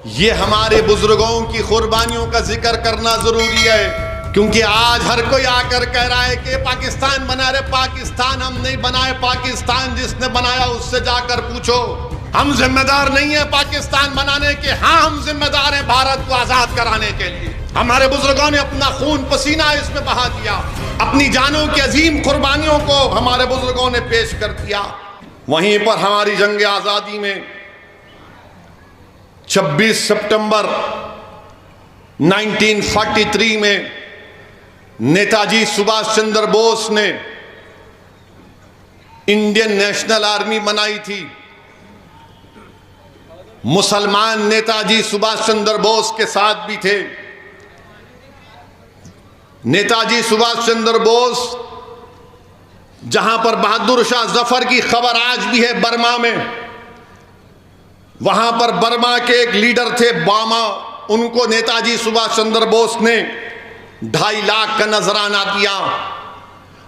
ये हमारे बुजुर्गों की कुर्बानियों का जिक्र करना जरूरी है, क्योंकि आज हर कोई आकर कह रहा है कि पाकिस्तान बना रहे। पाकिस्तान हम नहीं बनाए, पाकिस्तान जिसने बनाया उससे जाकर पूछो। हम जिम्मेदार नहीं है पाकिस्तान बनाने के, हाँ हम जिम्मेदार हैं भारत को आजाद कराने के लिए। हमारे बुजुर्गों ने अपना खून पसीना इसमें बहा दिया, अपनी जानों की अजीम कुर्बानियों को हमारे बुजुर्गों ने पेश कर दिया। वहीं पर हमारी जंग आजादी में 26 सितंबर 1943 में नेताजी सुभाष चंद्र बोस ने इंडियन नेशनल आर्मी बनाई थी। मुसलमान नेताजी सुभाष चंद्र बोस के साथ भी थे। नेताजी सुभाष चंद्र बोस, जहां पर बहादुर शाह जफर की खबर आज भी है बर्मा में, वहां पर बर्मा के एक लीडर थे बामा, उनको नेताजी सुभाष चंद्र बोस ने 2.5 लाख का नजराना दिया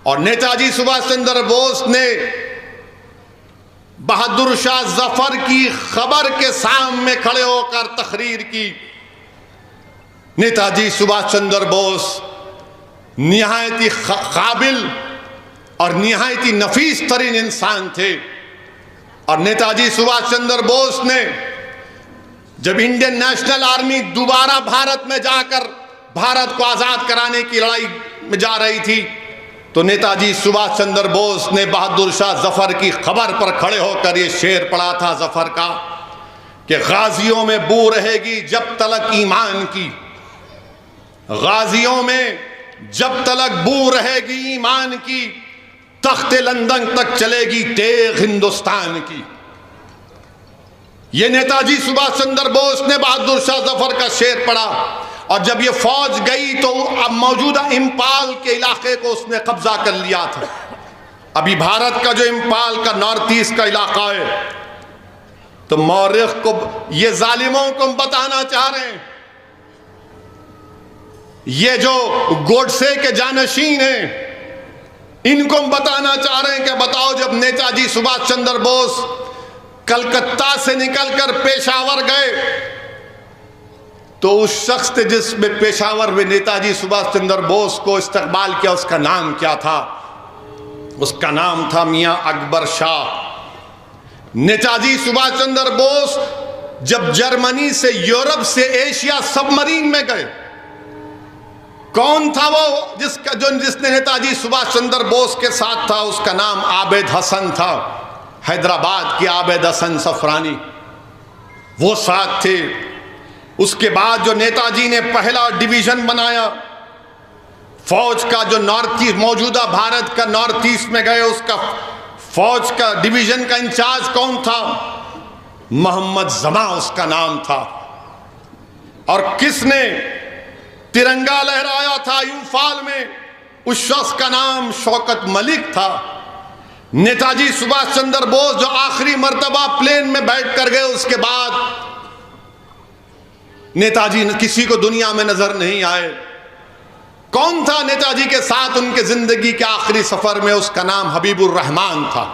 और नेताजी सुभाष चंद्र बोस ने बहादुर शाह जफर की खबर के सामने खड़े होकर तकरीर की। नेताजी सुभाष चंद्र बोस निहायत ही काबिल और निहायत ही नफीस तरीन इंसान थे। और नेताजी सुभाष चंद्र बोस ने जब इंडियन नेशनल आर्मी दोबारा भारत में जाकर भारत को आजाद कराने की लड़ाई में जा रही थी, तो नेताजी सुभाष चंद्र बोस ने बहादुर शाह जफर की खबर पर खड़े होकर यह शेर पढ़ा था जफर का कि गाजियों में बू रहेगी जब तलक ईमान की, गाजियों में जब तलक बू रहेगी ईमान की, तख्ते लंदन तक चलेगी तेग हिंदुस्तान की। यह नेताजी सुभाष चंद्र बोस ने बहादुर शाह जफर का शेर पढ़ा। और जब ये फौज गई तो अब मौजूदा इम्फाल के इलाके को उसने कब्जा कर लिया था। अभी भारत का जो इम्फाल का नॉर्थ ईस्ट का इलाका है, तो मौर्ख को, ये जालिमों को बताना चाह रहे हैं, ये जो गोडसे के जानशीन हैं, इनको हम बताना चाह रहे हैं कि बताओ, जब नेताजी सुभाष चंद्र बोस कलकत्ता से निकलकर पेशावर गए, तो उस शख्स ने जिसमें पेशावर में नेताजी सुभाष चंद्र बोस को इस्तकबाल किया, उसका नाम क्या था? उसका नाम था मियां अकबर शाह। नेताजी सुभाष चंद्र बोस जब जर्मनी से यूरोप से एशिया सबमरीन में गए, कौन था वो जिसने नेताजी सुभाष चंद्र बोस के साथ था? उसका नाम आबिद हसन था, हैदराबाद के आबिद हसन सफरानी, वो साथ थे। उसके बाद जो नेताजी ने पहला डिवीजन बनाया फौज का, जो नॉर्थ ईस्ट, मौजूदा भारत का नॉर्थ ईस्ट में गए, उसका फौज का डिवीजन का इंचार्ज कौन था? मोहम्मद जमा उसका नाम था। और किसने तिरंगा लहराया था यूफाल में? उस शख्स का नाम शौकत मलिक था। नेताजी सुभाष चंद्र बोस जो आखिरी मर्तबा प्लेन में बैठ कर गए, उसके बाद नेताजी किसी को दुनिया में नजर नहीं आए। कौन था नेताजी के साथ उनके जिंदगी के आखिरी सफर में? उसका नाम हबीबुर रहमान था।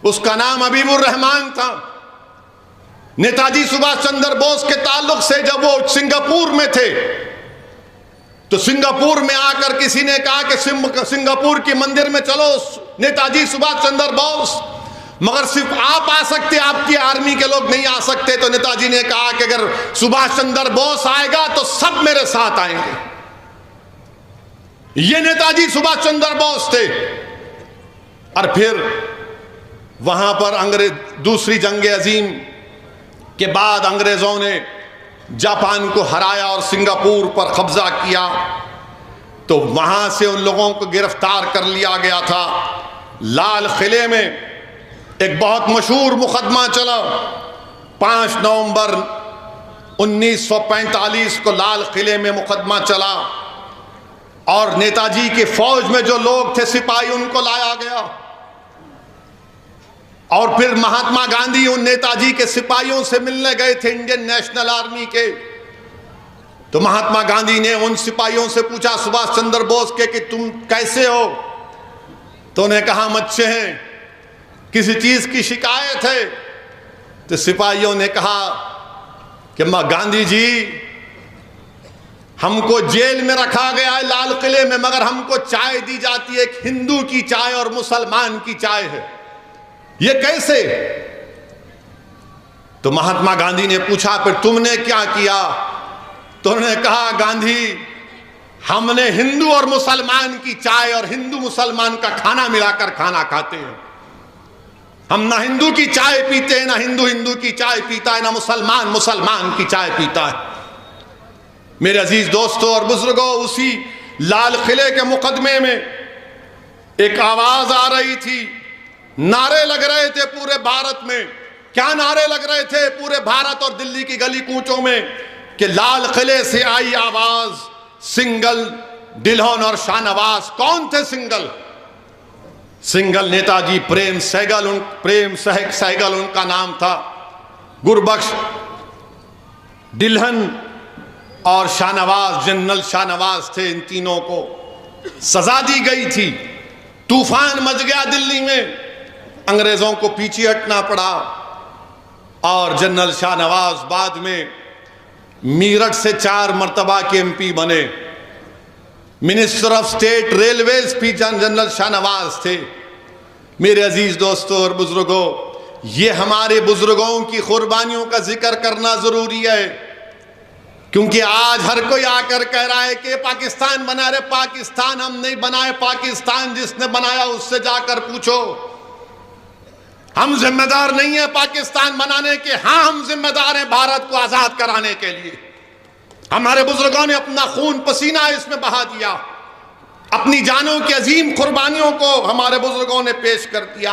उसका नाम हबीबुर रहमान था। नेताजी सुभाष चंद्र बोस के ताल्लुक से जब वो सिंगापुर में थे, तो सिंगापुर में आकर किसी ने कहा कि सिंगापुर के मंदिर में चलो नेताजी सुभाष चंद्र बोस, मगर सिर्फ आप आ सकते, आपकी आर्मी के लोग नहीं आ सकते। तो नेताजी ने कहा कि अगर सुभाष चंद्र बोस आएगा तो सब मेरे साथ आएंगे। ये नेताजी सुभाष चंद्र बोस थे। और फिर वहां पर दूसरी जंग अजीम के बाद अंग्रेजों ने जापान को हराया और सिंगापुर पर कब्जा किया, तो वहां से उन लोगों को गिरफ्तार कर लिया गया था। लाल किले में एक बहुत मशहूर मुकदमा चला। 5 नवंबर 1945 को लाल किले में मुकदमा चला और नेताजी के फौज में जो लोग थे सिपाही, उनको लाया गया। और फिर महात्मा गांधी उन नेताजी के सिपाहियों से मिलने गए थे, इंडियन नेशनल आर्मी के। तो महात्मा गांधी ने उन सिपाहियों से पूछा सुभाष चंद्र बोस के कि तुम कैसे हो? तो उन्हें कहा हम अच्छे हैं, किसी चीज की शिकायत है? तो सिपाहियों ने कहा कि मां गांधी जी, हमको जेल में रखा गया है लाल किले में, मगर हमको चाय दी जाती है एक हिंदू की चाय और मुसलमान की चाय है, ये कैसे? तो महात्मा गांधी ने पूछा फिर तुमने क्या किया? तो उन्होंने कहा गांधी, हमने हिंदू और मुसलमान की चाय और हिंदू मुसलमान का खाना मिलाकर खाना खाते हैं। हम ना हिंदू की चाय पीते हैं, ना हिंदू हिंदू की चाय पीता है, ना मुसलमान मुसलमान की चाय पीता है। मेरे अजीज दोस्तों और बुजुर्गों, उसी लाल किले के मुकदमे में एक आवाज आ रही थी, नारे लग रहे थे पूरे भारत में। क्या नारे लग रहे थे पूरे भारत और दिल्ली की गली कूचों में? कि लाल किले से आई आवाज, सिंगल, डिल्हन और शाहनवाज। कौन थे सिंगल? सिंगल नेताजी प्रेम सहगल उनका नाम था। गुरबख्श, डिल्हन और शाहनवाज, जनरल शाहनवाज थे। इन तीनों को सजा दी गई थी। तूफान मच गया दिल्ली में, अंग्रेजों को पीछे हटना पड़ा और जनरल शाहनवाज बाद में मीरठ से 4 मर्तबा के एमपी बने। मिनिस्टर ऑफ स्टेट रेलवेज भी जनरल शाहनवाज थे। मेरे अजीज दोस्तों और बुजुर्गों, ये हमारे बुजुर्गों की कुर्बानियों का जिक्र करना जरूरी है, क्योंकि आज हर कोई आकर कह रहा है कि पाकिस्तान बना रहे। पाकिस्तान हम नहीं बनाए, पाकिस्तान जिसने बनाया उससे जाकर पूछो। हम जिम्मेदार नहीं है पाकिस्तान बनाने के। हाँ, हम जिम्मेदार हैं भारत को आजाद कराने के लिए। हमारे बुजुर्गों ने अपना खून पसीना इसमें बहा दिया, अपनी जानों की अजीम कुर्बानियों को हमारे बुजुर्गों ने पेश कर दिया।